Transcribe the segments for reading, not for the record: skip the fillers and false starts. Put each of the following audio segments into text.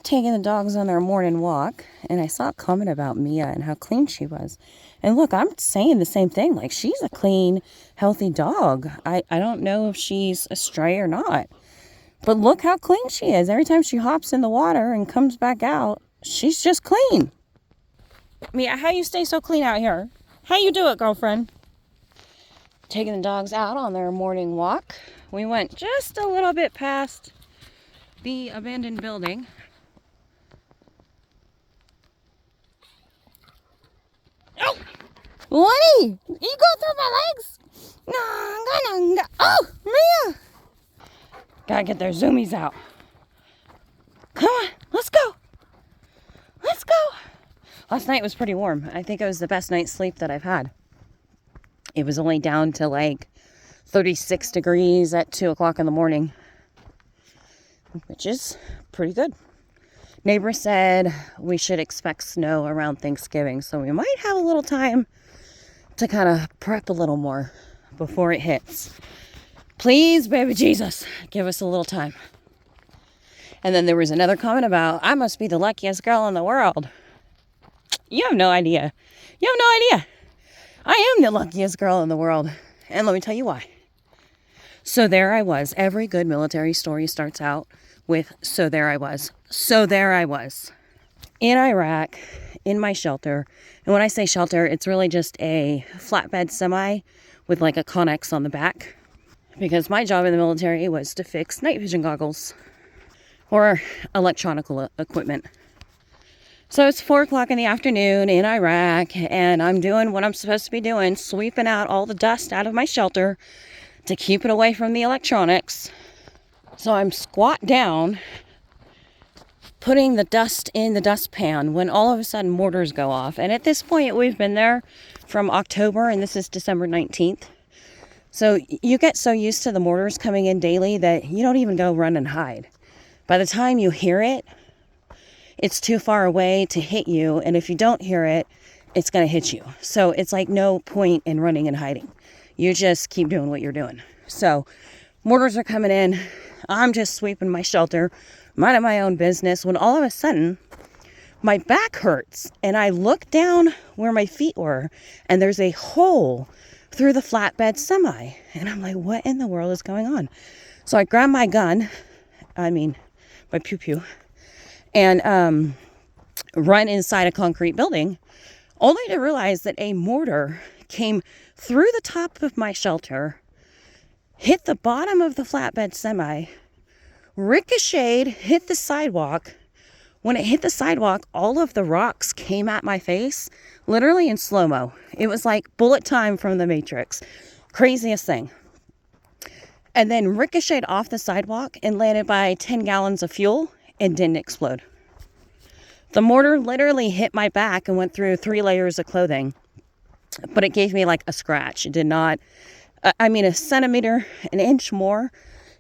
taking the dogs on their morning walk, and I saw a comment about Mia and how clean she was. And look, I'm saying the same thing. Like, she's a clean, healthy dog. I don't know if she's a stray or not. But look how clean she is. Every time she hops in the water and comes back out, she's just clean. Mia, how you stay so clean out here? How you do it, girlfriend? Taking the dogs out on their morning walk. We went just a little bit past the abandoned building. Oh! Woody! You go through my legs? No, oh, Mia! Gotta get their zoomies out. Come on, let's go. Let's go. Last night was pretty warm. I think it was the best night's sleep that I've had. It was only down to like 36 degrees at 2 o'clock in the morning, which is pretty good. Neighbor said we should expect snow around Thanksgiving, so we might have a little time to kind of prep a little more before it hits. Please, baby Jesus, give us a little time. And then there was another comment about, I must be the luckiest girl in the world. You have no idea. You have no idea. I am the luckiest girl in the world. And let me tell you why. So there I was. Every good military story starts out with, so there I was. So there I was. In Iraq, in my shelter. And when I say shelter, it's really just a flatbed semi with like a Connex on the back. Because my job in the military was to fix night vision goggles or electronic equipment. So it's 4 o'clock in the afternoon in Iraq, and I'm doing what I'm supposed to be doing, sweeping out all the dust out of my shelter to keep it away from the electronics. So I'm squat down, putting the dust in the dustpan when all of a sudden mortars go off. And at this point, we've been there from October, and this is December 19th. So you get so used to the mortars coming in daily that you don't even go run and hide. By the time you hear it, it's too far away to hit you. And if you don't hear it, it's going to hit you. So it's like no point in running and hiding. You just keep doing what you're doing. So mortars are coming in. I'm just sweeping my shelter, minding my own business, when all of a sudden my back hurts. And I look down where my feet were, and there's a hole through the flatbed semi. And I'm like, what in the world is going on? So I grab my gun, my pew-pew, and run inside a concrete building, only to realize that a mortar came through the top of my shelter, hit the bottom of the flatbed semi, ricocheted, hit the sidewalk. When it hit the sidewalk, all of the rocks came at my face, literally in slow-mo. It was like bullet time from The Matrix. Craziest thing. And then ricocheted off the sidewalk and landed by 10 gallons of fuel and didn't explode. The mortar literally hit my back and went through 3 layers of clothing, but it gave me like a scratch. It did not, a centimeter, an inch more.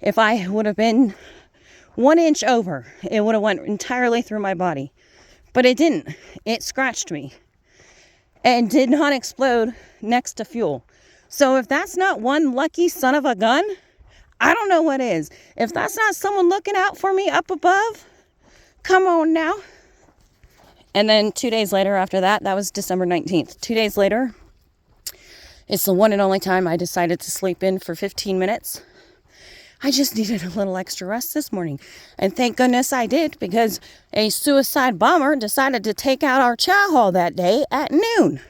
If I would have been 1 inch over, it would have went entirely through my body, but it didn't. It scratched me and did not explode next to fuel. So if that's not one lucky son of a gun, I don't know what is. If that's not someone looking out for me up above, come on now. And then 2 days later after that was December 19th. 2 days later, it's the one and only time I decided to sleep in for 15 minutes. I just needed a little extra rest this morning. And thank goodness I did, because a suicide bomber decided to take out our chow hall that day at noon.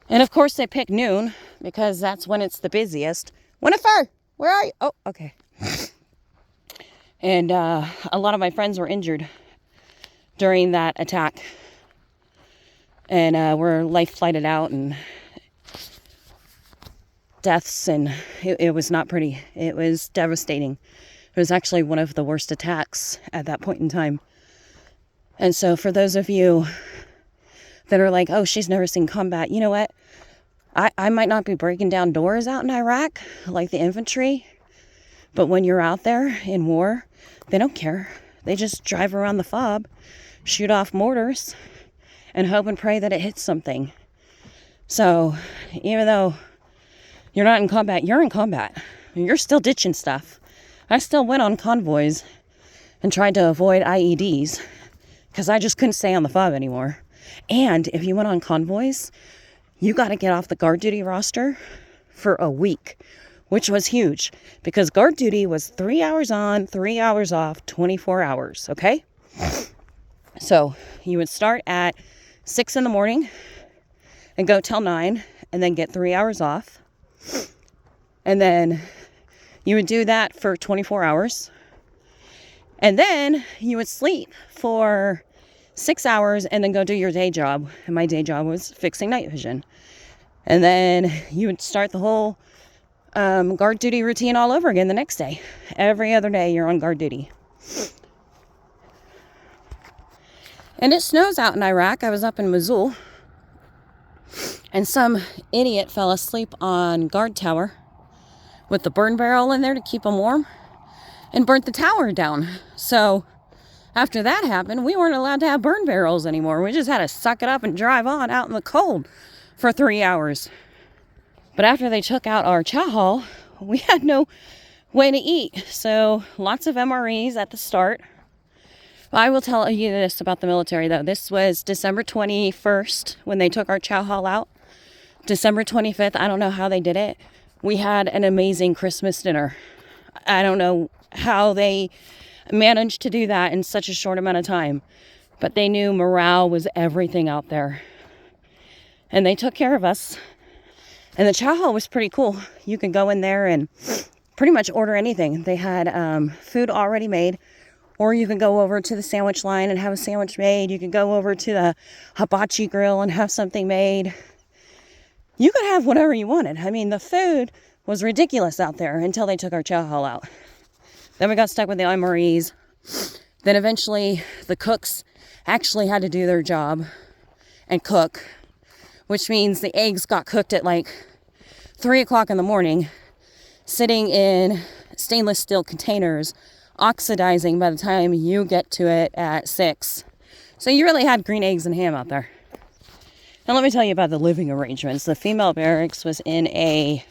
And of course they picked noon because that's when it's the busiest. Winifred, where are you? Oh, okay. And a lot of my friends were injured during that attack. And were life flighted out, and deaths, and it was not pretty. It was devastating. It was actually one of the worst attacks at that point in time. And so for those of you that are like, oh, she's never seen combat, you know what? I might not be breaking down doors out in Iraq like the infantry, but when you're out there in war, they don't care. They just drive around the fob, shoot off mortars, and hope and pray that it hits something. So even though you're not in combat, you're in combat. You're still ditching stuff. I still went on convoys and tried to avoid IEDs because I just couldn't stay on the fob anymore. And if you went on convoys, you got to get off the guard duty roster for a week, which was huge because guard duty was 3 hours on, 3 hours off, 24 hours, okay? So you would start at 6 in the morning and go till 9 and then get 3 hours off. And then you would do that for 24 hours. And then you would sleep for 6 hours and then go do your day job. And my day job was fixing night vision. And then you would start the whole guard duty routine all over again the next day. Every other day you're on guard duty. And it snows out in Iraq. I was up in Mosul. And some idiot fell asleep on guard tower with the burn barrel in there to keep them warm and burnt the tower down. So after that happened, we weren't allowed to have burn barrels anymore. We just had to suck it up and drive on out in the cold for 3 hours. But after they took out our chow hall, we had no way to eat. So lots of MREs at the start. I will tell you this about the military, though. This was December 21st when they took our chow hall out. December 25th, I don't know how they did it. We had an amazing Christmas dinner. I don't know how they managed to do that in such a short amount of time. But they knew morale was everything out there. And they took care of us. And the chow hall was pretty cool. You could go in there and pretty much order anything. They had food already made. Or you could go over to the sandwich line and have a sandwich made. You could go over to the hibachi grill and have something made. You could have whatever you wanted. I mean, the food was ridiculous out there until they took our chow hall out. Then we got stuck with the MREs. Then eventually the cooks actually had to do their job and cook, which means the eggs got cooked at like 3 o'clock in the morning, sitting in stainless steel containers, oxidizing by the time you get to it at 6. So you really had green eggs and ham out there. Now let me tell you about the living arrangements. The female barracks was in a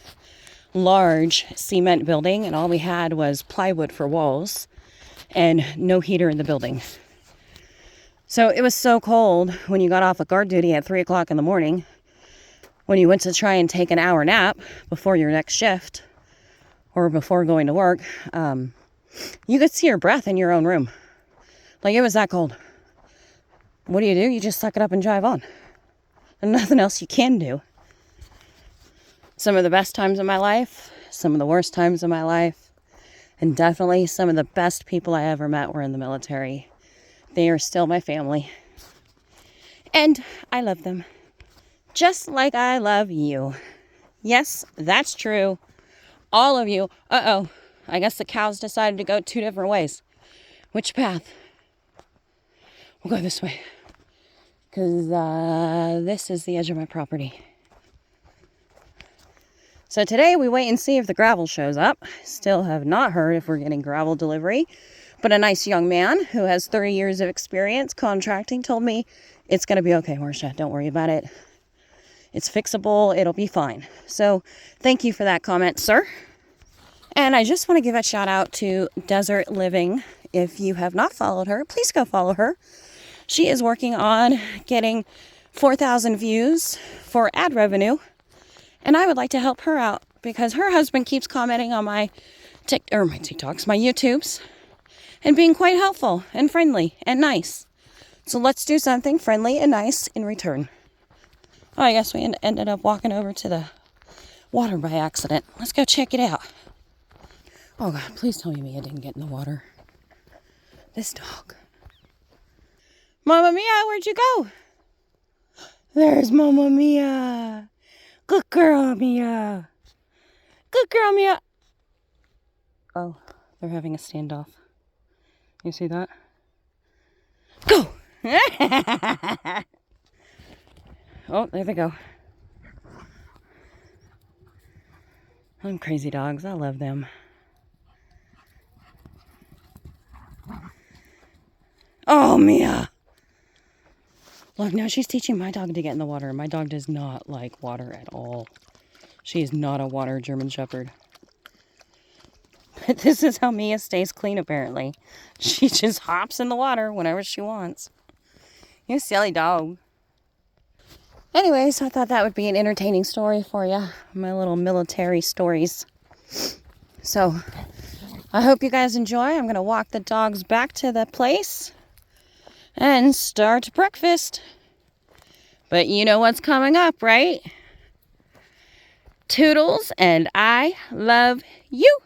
large cement building, and all we had was plywood for walls and no heater in the building. So it was so cold when you got off of guard duty at 3 o'clock in the morning, when you went to try and take an hour nap before your next shift or before going to work, you could see your breath in your own room. Like, it was that cold. What do? You just suck it up and drive on. And nothing else you can do. Some of the best times of my life, some of the worst times of my life, and definitely some of the best people I ever met were in the military. They are still my family. And I love them. Just like I love you. Yes, that's true. All of you. Uh-oh. I guess the cows decided to go 2 different ways. Which path? We'll go this way. Because this is the edge of my property. So today we wait and see if the gravel shows up. Still have not heard if we're getting gravel delivery. But a nice young man who has 30 years of experience contracting told me it's going to be okay, Marsha. Don't worry about it. It's fixable. It'll be fine. So thank you for that comment, sir. And I just want to give a shout out to Desert Living. If you have not followed her, please go follow her. She is working on getting 4,000 views for ad revenue. And I would like to help her out because her husband keeps commenting on my TikToks, my YouTubes, and being quite helpful and friendly and nice. So let's do something friendly and nice in return. Oh, I guess we ended up walking over to the water by accident. Let's go check it out. Oh God, please tell me Mia didn't get in the water. This dog. Mama Mia, where'd you go? There's Mama Mia. Good girl, Mia. Good girl, Mia. Oh, they're having a standoff. You see that? Go! Oh, there they go. I'm crazy dogs. I love them. Oh, Mia. Look, now she's teaching my dog to get in the water. My dog does not like water at all. She is not a water German Shepherd. This is how Mia stays clean, apparently. She just hops in the water whenever she wants. You silly dog. Anyways, I thought that would be an entertaining story for you. My little military stories. So, I hope you guys enjoy. I'm going to walk the dogs back to the place and start breakfast. But you know what's coming up, right? Toodles, and I love you.